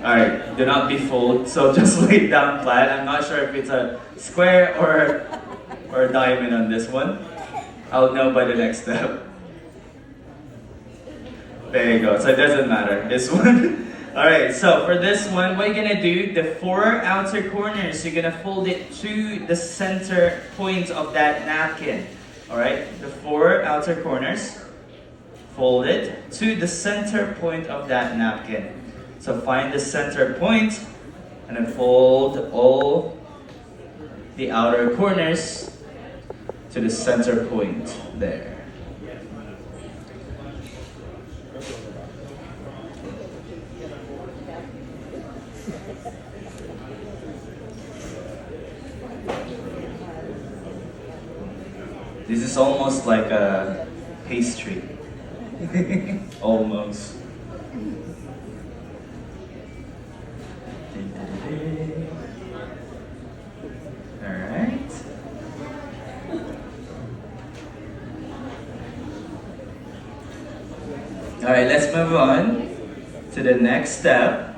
Alright, do not be fooled. So just lay it down flat. I'm not sure if it's a square or a diamond on this one. I'll know by the next step. There you go. So it doesn't matter. This one. Alright, so for this one, what you're gonna do, the 4 outer corners, you're gonna fold it to the center point of that napkin. Alright, the 4 outer corners, fold it to the center point of that napkin. So find the center point and then fold all the outer corners to the center point there. This is almost like a pastry. Almost. Alright. Alright, let's move on to the next step.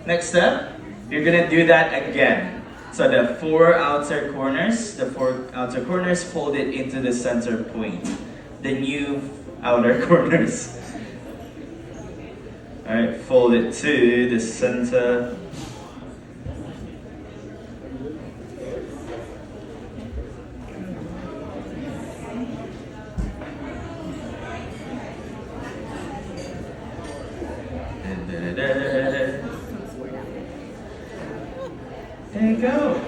Next step, you're gonna do that again. So the 4 outer corners, fold it into the center point. The new outer corners. Alright, fold it to the center. There you go.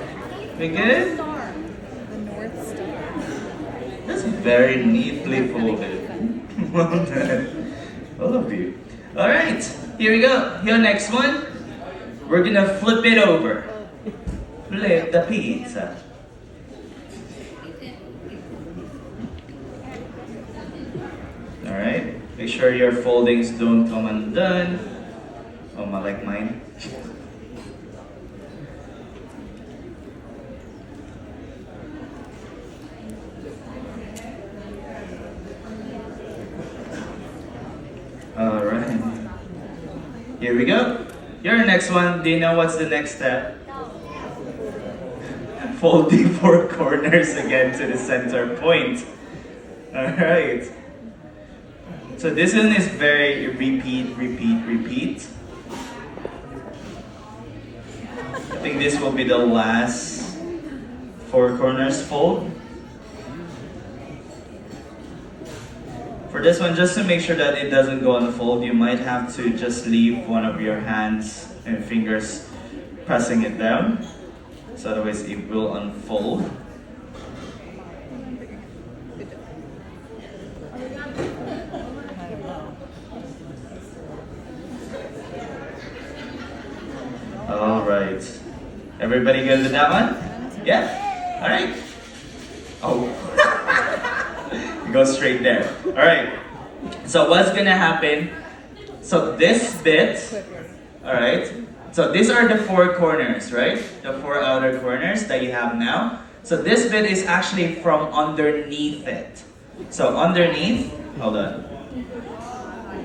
We good? The North Star. That's very neatly folded. Well done. All of you. Alright, here we go. Your next one. We're gonna flip it over. Flip the pizza. Alright, make sure your foldings don't come undone. Oh, like mine. Alright. Here we go. Your next one, do you know what's the next step? Fold the 4 corners again to the center point. Alright. So this one is very repeat. I think this will be the last 4 corners fold. For this one, just to make sure that it doesn't go unfold, you might have to just leave one of your hands and fingers pressing it down. So otherwise it will unfold. Alright. Everybody good with that one? Yeah? Alright. Oh. Go straight there. Alright. So what's gonna happen? So this bit, alright. So these are the 4 corners, right? The 4 outer corners that you have now. So this bit is actually from underneath it. So underneath, hold on.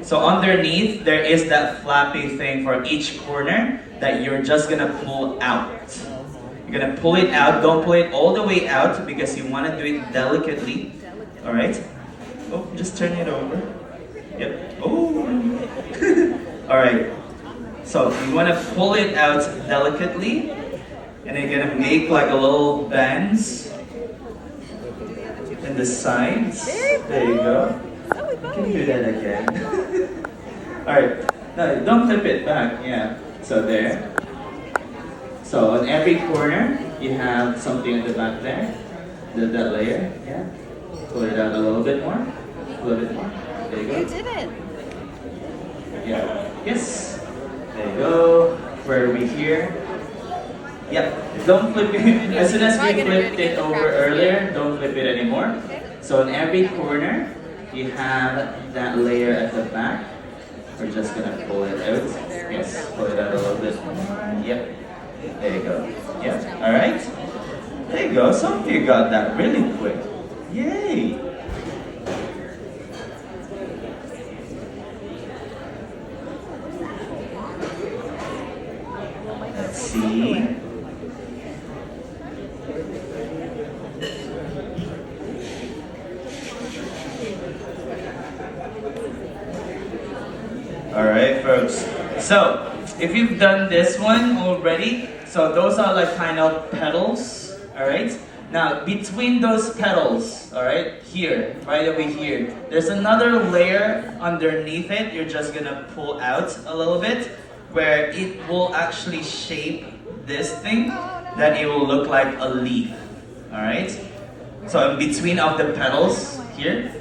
So underneath, there is that flappy thing for each corner that you're just gonna pull out. You're gonna pull it out. Don't pull it all the way out because you wanna do it delicately. Alright? Oh, just turn it over. Yep. Oh! Alright. So you want to pull it out delicately. And you're going to make like a little bands in the sides. There you go. You can do that again. Alright. No, don't flip it back. Yeah. So there. So on every corner, you have something at the back there. That layer. Yeah. Pull it out a little bit more. A little bit more. There you go. You did it. Yeah. Yes. There you go. Where are we here? Yep. Don't flip it. As soon as we flipped it over earlier, don't flip it anymore. So in every corner, you have that layer at the back. We're just gonna pull it out. Yes. Pull it out a little bit more. Yep. There you go. Yep. All right. There you go. Some of you got that really quick. Yay! see. Alright, folks. So, if you've done this one already, so those are like kind of petals, alright? Now, between those petals, alright, here, right over here, there's another layer underneath it. You're just gonna pull out a little bit, where it will actually shape this thing, that it will look like a leaf, alright? So, in between of the petals, here,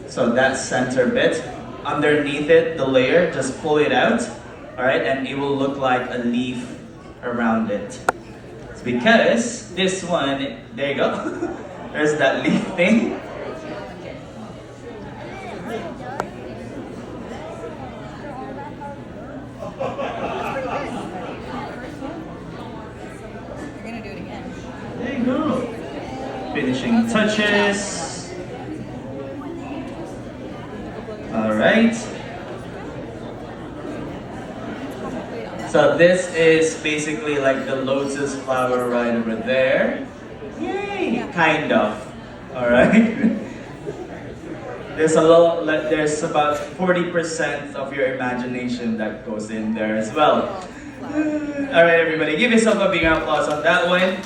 so that center bit, underneath it, the layer, just pull it out, alright, and it will look like a leaf around it. It's because this one, there you go, there's that leaf thing. You're gonna do it again. There you go. Finishing touches. Alright. So this is basically like the lotus flower right over there. Yay! Kind of. Alright. There's there's about 40% of your imagination that goes in there as well. Alright everybody, give yourself a big applause on that one.